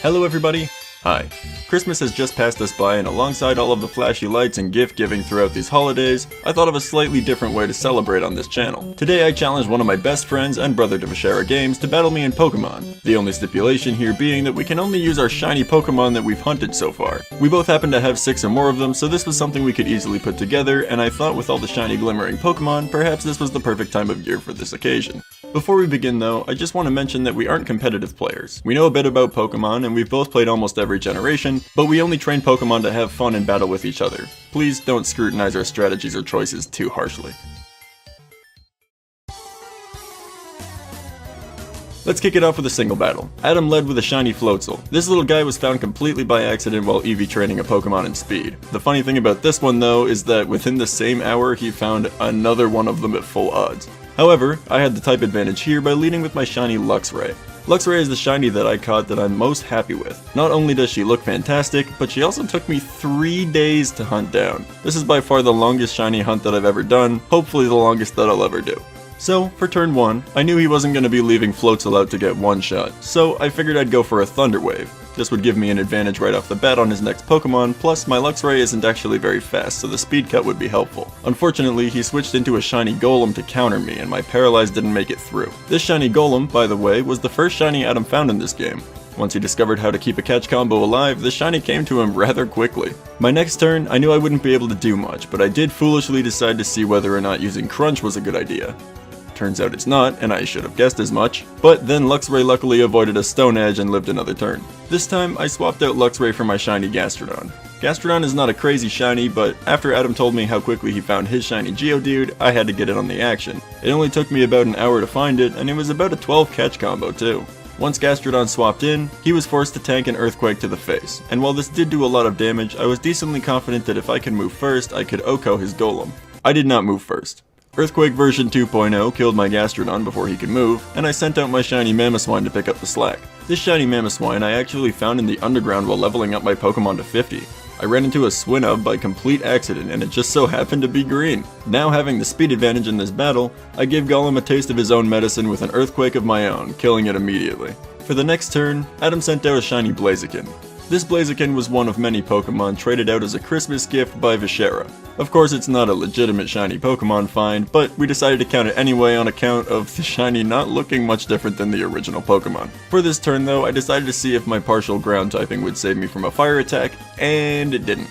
Hello everybody! Hi. Christmas has just passed us by, and alongside all of the flashy lights and gift giving throughout these holidays, I thought of a slightly different way to celebrate on this channel. Today I challenged one of my best friends and brother to Vishera Games to battle me in Pokemon, the only stipulation here being that we can only use our shiny Pokemon that we've hunted so far. We both happen to have 6 or more of them, so this was something we could easily put together, and I thought with all the shiny glimmering Pokemon, perhaps this was the perfect time of year for this occasion. Before we begin though, I just want to mention that we aren't competitive players. We know a bit about Pokemon, and we've both played almost every generation, but we only train Pokemon to have fun and battle with each other. Please don't scrutinize our strategies or choices too harshly. Let's kick it off with a single battle. Adam led with a shiny Floatzel. This little guy was found completely by accident while EV training a Pokemon in speed. The funny thing about this one though is that within the same hour he found another one of them at full odds. However, I had the type advantage here by leading with my shiny Luxray. Luxray is the shiny that I caught that I'm most happy with. Not only does she look fantastic, but she also took me 3 days to hunt down. This is by far the longest shiny hunt that I've ever done, hopefully the longest that I'll ever do. So, for turn 1, I knew he wasn't going to be leaving Floatzel out to get one shot, so I figured I'd go for a Thunder Wave. This would give me an advantage right off the bat on his next Pokemon, plus my Luxray isn't actually very fast, so the speed cut would be helpful. Unfortunately, he switched into a shiny Golem to counter me, and my Paralyze didn't make it through. This shiny Golem, by the way, was the first shiny Adam found in this game. Once he discovered how to keep a catch combo alive, the shiny came to him rather quickly. My next turn, I knew I wouldn't be able to do much, but I did foolishly decide to see whether or not using Crunch was a good idea. Turns out it's not, and I should have guessed as much, but then Luxray luckily avoided a Stone Edge and lived another turn. This time, I swapped out Luxray for my shiny Gastrodon. Gastrodon is not a crazy shiny, but after Adam told me how quickly he found his shiny Geodude, I had to get in on the action. It only took me about an hour to find it, and it was about a 12 catch combo too. Once Gastrodon swapped in, he was forced to tank an Earthquake to the face, and while this did do a lot of damage, I was decently confident that if I could move first, I could OHKO his Golem. I did not move first. Earthquake version 2.0 killed my Gastrodon before he could move, and I sent out my shiny Mamoswine to pick up the slack. This shiny Mamoswine I actually found in the underground while leveling up my Pokemon to 50. I ran into a Swinub by complete accident, and it just so happened to be green. Now having the speed advantage in this battle, I gave Golem a taste of his own medicine with an Earthquake of my own, killing it immediately. For the next turn, Adam sent out a shiny Blaziken. This Blaziken was one of many Pokemon traded out as a Christmas gift by Vishera. Of course it's not a legitimate shiny Pokemon find, but we decided to count it anyway on account of the shiny not looking much different than the original Pokemon. For this turn though, I decided to see if my partial ground typing would save me from a fire attack, and it didn't.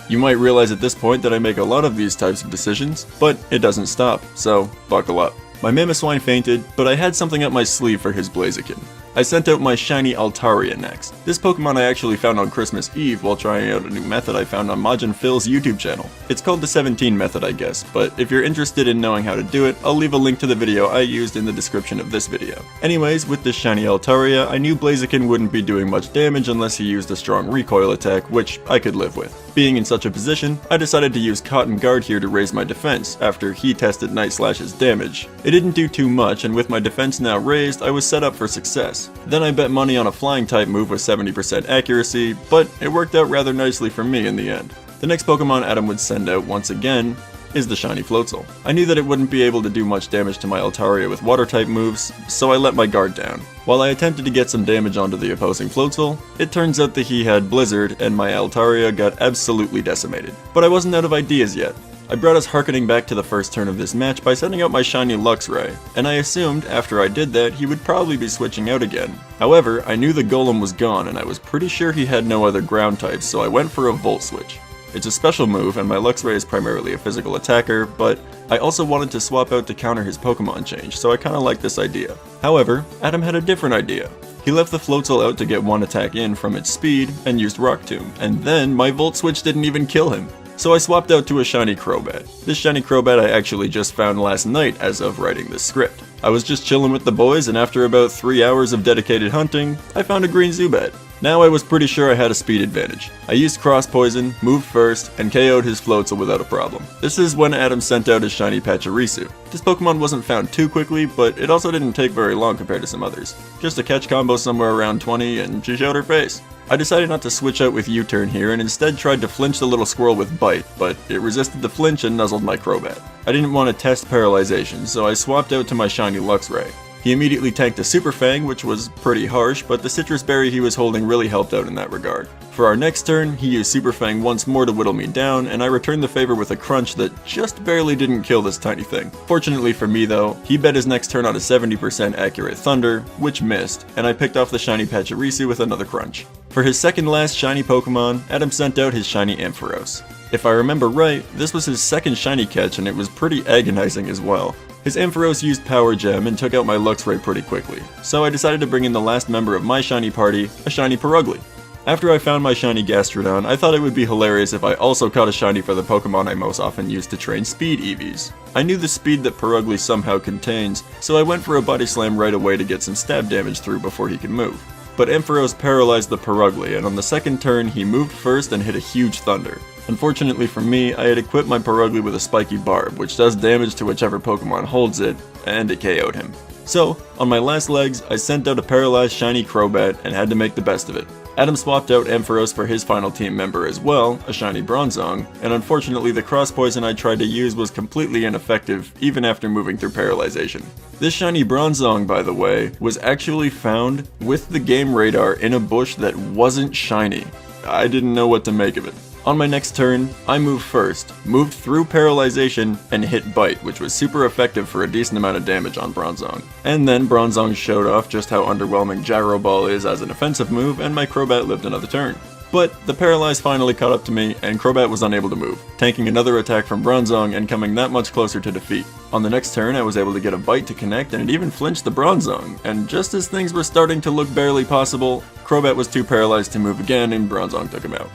You might realize at this point that I make a lot of these types of decisions, but it doesn't stop, so buckle up. My Mamoswine fainted, but I had something up my sleeve for his Blaziken. I sent out my shiny Altaria next. This Pokemon I actually found on Christmas Eve while trying out a new method I found on Majin Phil's YouTube channel. It's called the 17 method I guess, but if you're interested in knowing how to do it, I'll leave a link to the video I used in the description of this video. Anyways, with this shiny Altaria, I knew Blaziken wouldn't be doing much damage unless he used a strong recoil attack, which I could live with. Being in such a position, I decided to use Cotton Guard here to raise my defense after he tested Night Slash's damage. It didn't do too much, and with my defense now raised, I was set up for success. Then I bet money on a flying type move with 70% accuracy, but it worked out rather nicely for me in the end. The next Pokemon Adam would send out once again is the shiny Floatzel. I knew that it wouldn't be able to do much damage to my Altaria with water type moves, so I let my guard down. While I attempted to get some damage onto the opposing Floatzel, it turns out that he had Blizzard and my Altaria got absolutely decimated. But I wasn't out of ideas yet. I brought us harkening back to the first turn of this match by sending out my shiny Luxray, and I assumed after I did that he would probably be switching out again. However, I knew the Golem was gone and I was pretty sure he had no other ground types, so I went for a Volt Switch. It's a special move and my Luxray is primarily a physical attacker, but I also wanted to swap out to counter his Pokemon change, so I kinda liked this idea. However, Adam had a different idea. He left the Floatzel out to get one attack in from its speed and used Rock Tomb, and then my Volt Switch didn't even kill him. So I swapped out to a shiny Crobat. This shiny Crobat I actually just found last night as of writing this script. I was just chilling with the boys and after about 3 hours of dedicated hunting, I found a green Zubat. Now I was pretty sure I had a speed advantage. I used Cross Poison, moved first, and KO'd his Floatzel without a problem. This is when Adam sent out his shiny Pachirisu. This Pokemon wasn't found too quickly, but it also didn't take very long compared to some others. Just a catch combo somewhere around 20 and she showed her face. I decided not to switch out with U-turn here and instead tried to flinch the little squirrel with Bite, but it resisted the flinch and nuzzled my Crobat. I didn't want to test Paralyzation, so I swapped out to my shiny Luxray. He immediately tanked a Super Fang, which was pretty harsh, but the citrus berry he was holding really helped out in that regard. For our next turn, he used Super Fang once more to whittle me down, and I returned the favor with a crunch that just barely didn't kill this tiny thing. Fortunately for me though, he bet his next turn on a 70% accurate Thunder, which missed, and I picked off the shiny Pachirisu with another crunch. For his second last shiny Pokemon, Adam sent out his shiny Ampharos. If I remember right, this was his second shiny catch and it was pretty agonizing as well. His Ampharos used Power Gem and took out my Luxray pretty quickly, so I decided to bring in the last member of my shiny party, a shiny Purugly. After I found my shiny Gastrodon, I thought it would be hilarious if I also caught a shiny for the Pokemon I most often use to train speed EVs. I knew the speed that Purugly somehow contains, so I went for a Body Slam right away to get some stab damage through before he could move. But Ampharos paralyzed the Purugly, and on the second turn he moved first and hit a huge Thunder. Unfortunately for me, I had equipped my Purugly with a Spiky Barb, which does damage to whichever Pokemon holds it, and it KO'd him. So, on my last legs, I sent out a paralyzed shiny Crobat and had to make the best of it. Adam swapped out Ampharos for his final team member as well, a shiny Bronzong, and unfortunately the cross poison I tried to use was completely ineffective even after moving through paralyzation. This shiny Bronzong, by the way, was actually found with the game radar in a bush that wasn't shiny. I didn't know what to make of it. On my next turn, I moved first, moved through paralyzation, and hit Bite, which was super effective for a decent amount of damage on Bronzong. And then Bronzong showed off just how underwhelming Gyro Ball is as an offensive move, and my Crobat lived another turn. But the Paralyze finally caught up to me, and Crobat was unable to move, tanking another attack from Bronzong and coming that much closer to defeat. On the next turn, I was able to get a Bite to connect, and it even flinched the Bronzong, and just as things were starting to look barely possible, Crobat was too paralyzed to move again, and Bronzong took him out.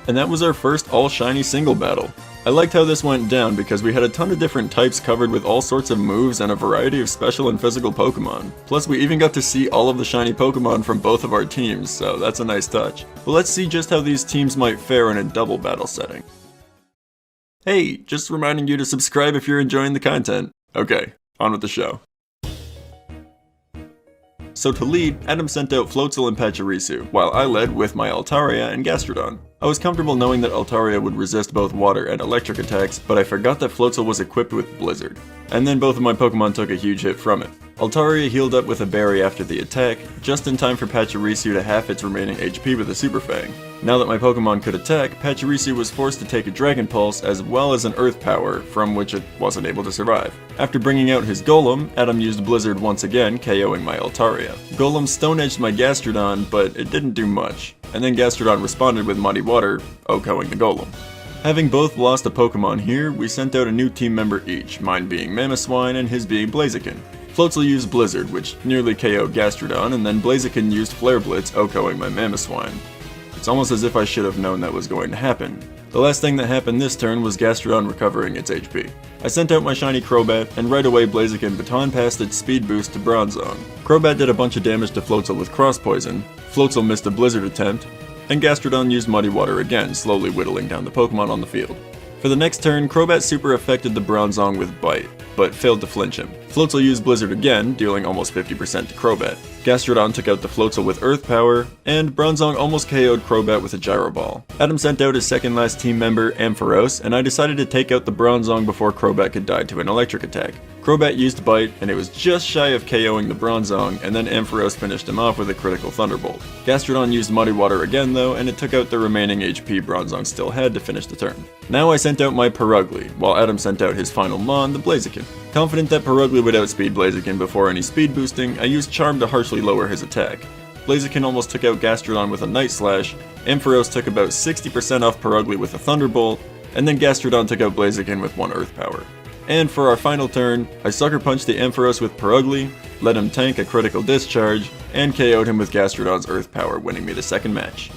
And that was our first all-shiny single battle. I liked how this went down because we had a ton of different types covered with all sorts of moves and a variety of special and physical Pokemon. Plus we even got to see all of the shiny Pokemon from both of our teams, so that's a nice touch. But let's see just how these teams might fare in a double battle setting. Hey, just reminding you to subscribe if you're enjoying the content. Okay, on with the show. So to lead, Adam sent out Floatzel and Pachirisu, while I led with my Altaria and Gastrodon. I was comfortable knowing that Altaria would resist both water and electric attacks, but I forgot that Floatzel was equipped with Blizzard. And then both of my Pokemon took a huge hit from it. Altaria healed up with a berry after the attack, just in time for Pachirisu to half its remaining HP with a Super Fang. Now that my Pokemon could attack, Pachirisu was forced to take a Dragon Pulse as well as an Earth Power, from which it wasn't able to survive. After bringing out his Golem, Adam used Blizzard once again, KOing my Altaria. Golem Stone Edged my Gastrodon, but it didn't do much, and then Gastrodon responded with Muddy Water, OHKOing the Golem. Having both lost a Pokemon here, we sent out a new team member each, mine being Mamoswine and his being Blaziken. Floatzel used Blizzard, which nearly KO'd Gastrodon, and then Blaziken used Flare Blitz, OHKOing my Mamoswine. It's almost as if I should have known that was going to happen. The last thing that happened this turn was Gastrodon recovering its HP. I sent out my shiny Crobat, and right away Blaziken baton passed its speed boost to Bronzong. Crobat did a bunch of damage to Floatzel with Cross Poison, Floatzel missed a Blizzard attempt, and Gastrodon used Muddy Water again, slowly whittling down the Pokemon on the field. For the next turn, Crobat super affected the Bronzong with Bite, but failed to flinch him. Floatzel used Blizzard again, dealing almost 50% to Crobat. Gastrodon took out the Floatzel with Earth Power, and Bronzong almost KO'd Crobat with a Gyro Ball. Adam sent out his second last team member, Ampharos, and I decided to take out the Bronzong before Crobat could die to an electric attack. Crobat used Bite, and it was just shy of KOing the Bronzong, and then Ampharos finished him off with a critical Thunderbolt. Gastrodon used Muddy Water again though, and it took out the remaining HP Bronzong still had to finish the turn. Now I sent out my Purugly, while Adam sent out his final Mon, the Blaziken. Confident that Purugly would outspeed Blaziken before any speed boosting, I used Charm to harshly lower his attack. Blaziken almost took out Gastrodon with a Night Slash, Ampharos took about 60% off Purugly with a Thunderbolt, and then Gastrodon took out Blaziken with one Earth Power. And for our final turn, I Sucker Punched the Ampharos with Purugly, let him tank a critical discharge, and KO'd him with Gastrodon's Earth Power, winning me the second match.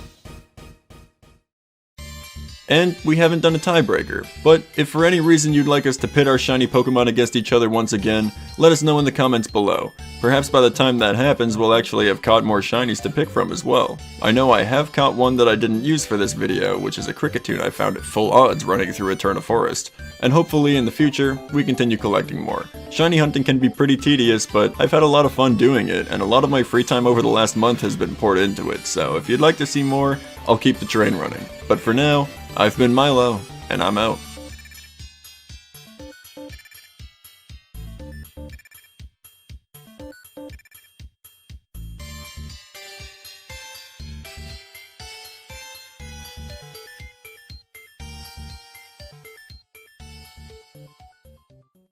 And we haven't done a tiebreaker, but if for any reason you'd like us to pit our shiny Pokemon against each other once again, let us know in the comments below. Perhaps by the time that happens we'll actually have caught more shinies to pick from as well. I know I have caught one that I didn't use for this video, which is a Kricketune I found at full odds running through Eterna Forest. And hopefully in the future, we continue collecting more. Shiny hunting can be pretty tedious, but I've had a lot of fun doing it, and a lot of my free time over the last month has been poured into it, so if you'd like to see more, I'll keep the train running. But for now, I've been Myloe, and I'm out.